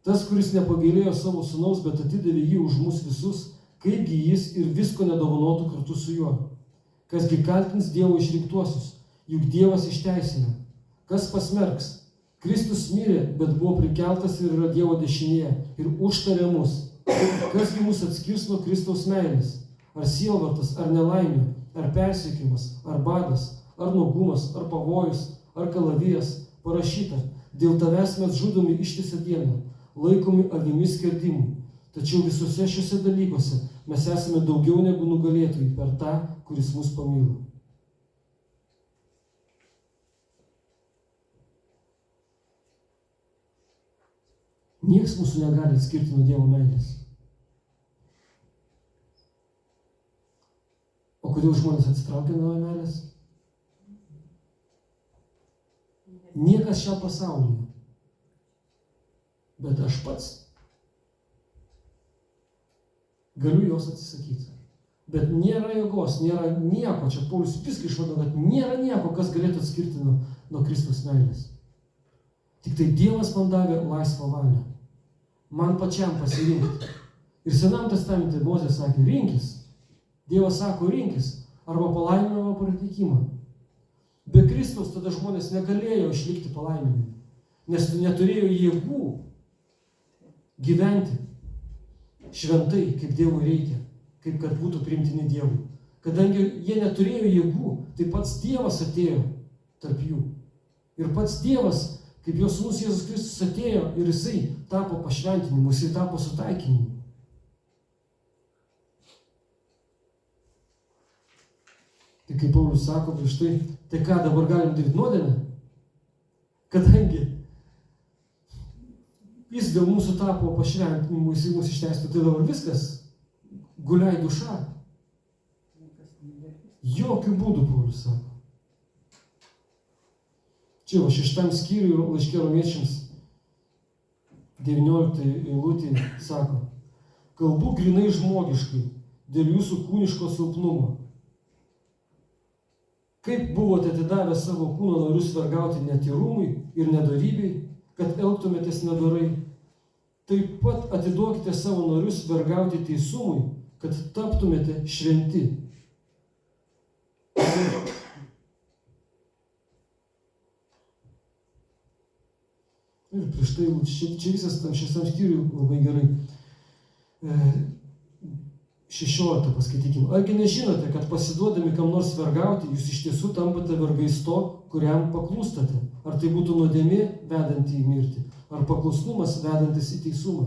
Tas, kuris nepagailėjo savo sūnaus, bet atidavė jį už mus visus, kaipgi jis ir visko nedovanotų kartu su juo? Kasgi kaltins Dievo išrinktuosius? Juk Dievas išteisina. Kas pasmerks? Kristus mirė, bet buvo prikeltas ir yra Dievo dešinėje ir užtarė mus. Kasgi mus atskirs nuo Kristaus meilės? Ar sielvartas, ar nelaimė, ar persiekimas, ar badas, ar nuogumas, ar pavojus, ar kalavijas, parašyta, dėl tavęs mes žudomi ištisą dieną, laikomi avimis skerdimui. Tačiau visose šiuose dalykuose mes esame daugiau negu nugalėtojai per tą, kuris mus pamilo. Niekas mūsų negali atskirti nuo Dievo meilės. O kodėl žmonės atsitraukia nuo meilės? Niekas šią pasaulyje. Bet aš pats galiu jos atsisakyti. Bet nėra jėgos, nėra nieko. Čia Paulius viską išvadino, kad nėra nieko, kas galėtų atskirti nuo Kristaus meilės. Tik tai Dievas man davė laisvą valią. Man pačiam pasirinkti. Ir Senam testamente Mozė sakė, rinkis. Dievas sako, rinkis. Arba palaiminimą, arba prakeikimą. Be Kristaus tada žmonės negalėjo išlikti palaiminimą. Nes neturėjo jėgų gyventi šventai, kaip Dievui reikia. Kaip kad būtų priimtini Dievui. Kadangi jie neturėjo jėgų, tai pats Dievas atėjo tarp jų. Ir pats Dievas, kaip jo sūnus Jėzus Kristus atėjo ir jisai tapo pašventinimu, jisai tapo sutaikinimu. Tai kaip Paulius sako prieš tai ką dabar galim daryti nuodėmę? Kadangi jis dėl mūsų tapo pašventinimu, jisai mūsų išteisino, tai dabar viskas, guliai duša. Jokių būdų, Paulius sako. Čia va 6 skyriui laiške Romiečiams 19 eilutė sako, kalbu grinai žmogiškai, dėl jūsų kūniško silpnumo. Kaip buvote atidavę savo kūno narius vergauti netyrumui ir nedorybei, kad elgtumėtės nedorai, taip pat atiduokite savo narius vergauti teisumui, kad taptumėte šventi. Ir prieš tai, čia visas tam 6 skyriui labai gerai. 16 paskaitykime. Argi nežinote, kad pasiduodami kam nors vergauti, jūs iš tiesų tampate vergais to, kuriam paklūstate? Ar tai būtų nuodėmė vedanti į mirtį, ar paklusnumas vedantis į teisumą?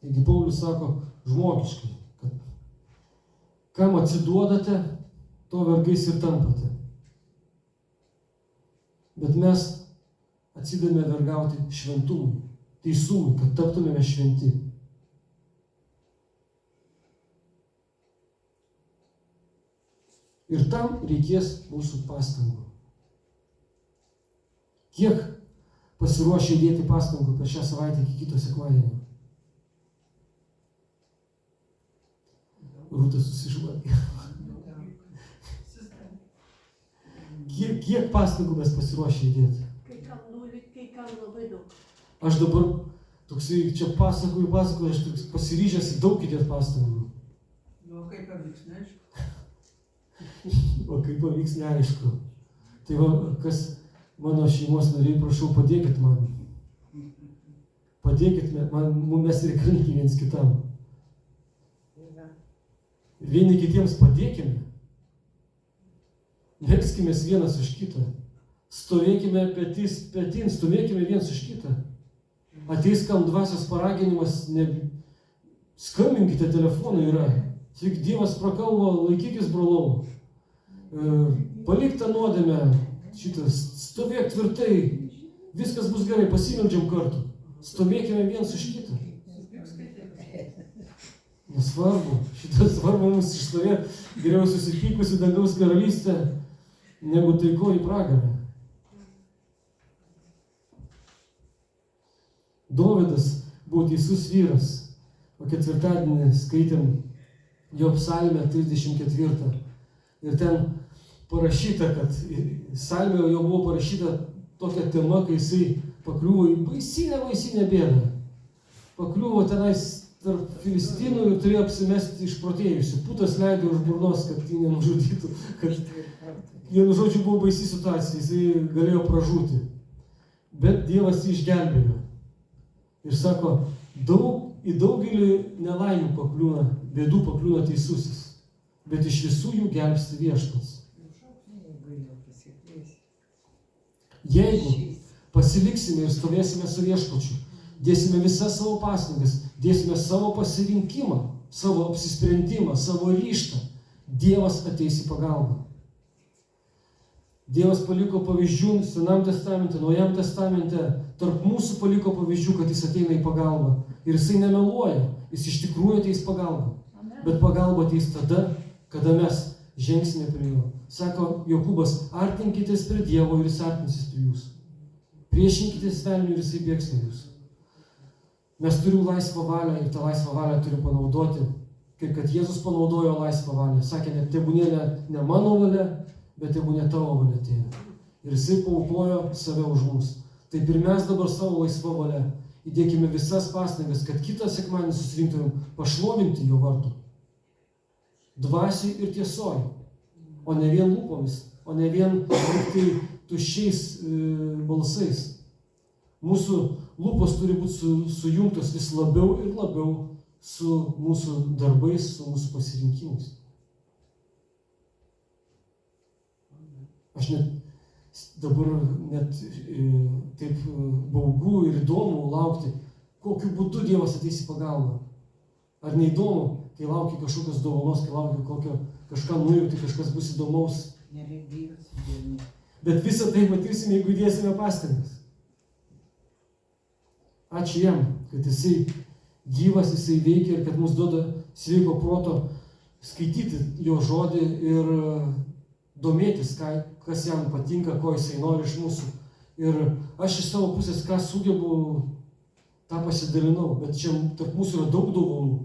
Taigi Paulius sako žmogiškai, kad kam atsiduodate, to vergais ir tampate. Bet mes atsidame vergauti šventumui, teisumui, kad taptumėme šventi. Ir tam reikės mūsų pastangų. Kiek pasiruošę įdėti pastangų per šią savaitę iki kito sekmadienio? Rūta susižvalgė. Kiek pastangų mes pasiruošę įdėti? Kai kam nulit, kai kam labai daug. Aš dabar toksai čia pasakoju, aš toks pasiryžęs daug įdėti pastangų. O kaip pavyks, neaišku. O kaip pavyks, neaišku. Tai va, kas mano šeimos nariai, prašau, padėkit man. Padėkit man, mes reikalingi viens kitam. Vieni kitiems padėkime. Melskimės vienas už kitą. Stovėkime petis petin, stovėkime vienas už kitą. Ateis kam dvasios paraginimas, skambinkite, telefonu yra. Tik Dievas prakalbo, laikykis brolau. Palik tą nuodėmę, stovėk tvirtai, viskas bus gerai, pasimeldžiam kartu. Stovėkime vienas už kitą. Nesvarbu, svarbu mums išstovėti geriau susipykusi dangaus karalystę, negu taiko į pragarą. Dovydas buvo teisus vyras, o ketvirtadienį skaitėm jo psalmę 34. Ir ten parašyta, kad psalmėje jo buvo parašyta tokia tema, kai jisai pakliuvo į baisinę bėdą. Pakliuvo tenais tarp filistinų ir turėjo apsimesti išprotėjusių. Putas leido už burnos, kad jį nenužudytų. Vienu žodžiu buvo baisi situacija, jisai galėjo pražūti. Bet Dievas jį išgelbėjo. Ir sako, į daugelį nelaimių pakliūna, bėdų pakliūna teisusis, bet iš visų jų gelbsti Viešpats. Jeigu pasiliksime ir stovėsime su Viešpačiu, dėsime visas savo pastangas, dėsime savo pasirinkimą, savo apsisprendimą, savo ryžtą, Dievas ateis į pagalbą. Dievas paliko pavyzdžių Senam testamente, Naujam testamente, tarp mūsų paliko pavyzdžių, kad jis ateina į pagalbą. Ir jisai nemeluoja, jis iš tikrųjų ateis pagalbą. Bet pagalba ateis tada, kada mes žengsime prie jo. Sako Jokūbas, artinkitės prie Dievo ir jis artinsis prie jūsų. Priešinkitės velniui ir jisai bėgs nuo jūsų. Mes turim laisvą valią ir tą laisvą valią turim panaudoti, kaip kad Jėzus panaudojo laisvą valią. Sakė, tebūnie ne mano valia, bet tebūnie tavo valia, Tėve. Ir jisai paaukojo save už mus. Taip ir mes dabar savo laisvą valią įdėkime visas pastangas, kad kitą sekmadienį susirinktumėm pašlovinti jo vardu. Dvasiai ir tiesoj, o ne vien lūpomis, o ne vien tuščiais balsais. Mūsų lūpos turi būti sujungtos vis labiau ir labiau su mūsų darbais, su mūsų pasirinkimais. Aš dabar net taip baugu ir įdomu laukti, kokiu būdu Dievas ateis į pagalbą. Ar neįdomu, kai lauki kažkokios dovanos, kai lauki kažką nujauti, kažkas bus įdomaus. Bet visą tai matysim, jeigu įdėsime pastangas. Ačiū jam, kad jisai gyvas, jisai veikia ir kad mums duoda sveiko proto skaityti jo žodį ir domėtis, kas jam patinka, ko jisai nori iš mūsų. Ir aš iš savo pusės, ką sugebu, tą pasidalinau, bet čia tarp mūsų yra daug dovanų.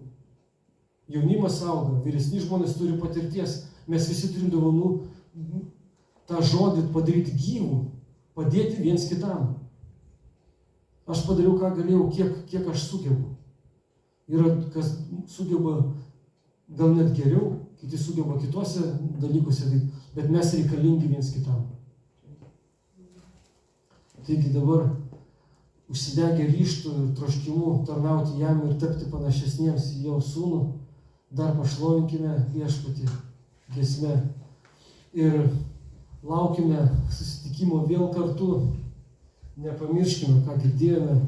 Jaunimas auga, vyresni žmonės turi patirties, mes visi turim dovanų tą žodį padaryti gyvų, padėti viens kitam. Aš padariau, ką galėjau, kiek aš sugebu. Yra, kas sugeba gal net geriau, kiti sugeba kitose dalykuose, bet mes reikalingi viens kitam. Taigi dabar užsidegę ryžtų ir troškimu tarnauti jam ir tapti panašesniems į jo sūnų, dar pašlovinkime Viešpatį giesme ir laukime susitikimo vėl kartu, nepamirškime, ką girdėjome.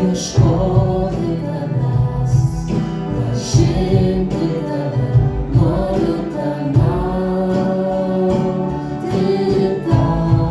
ieškoti tavęs, pažinti tave, noriu tarnauti tau.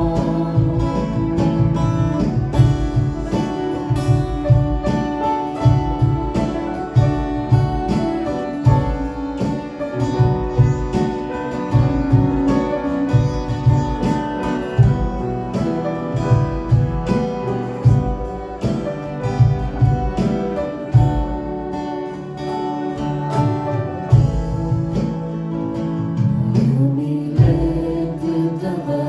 Noriu mylėti tave,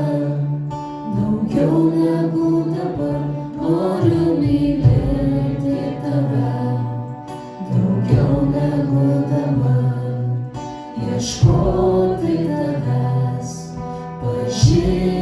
daugiau negu dabar. Noriu mylėti tave, daugiau negu dabar. Ieškoti tavęs, pažinti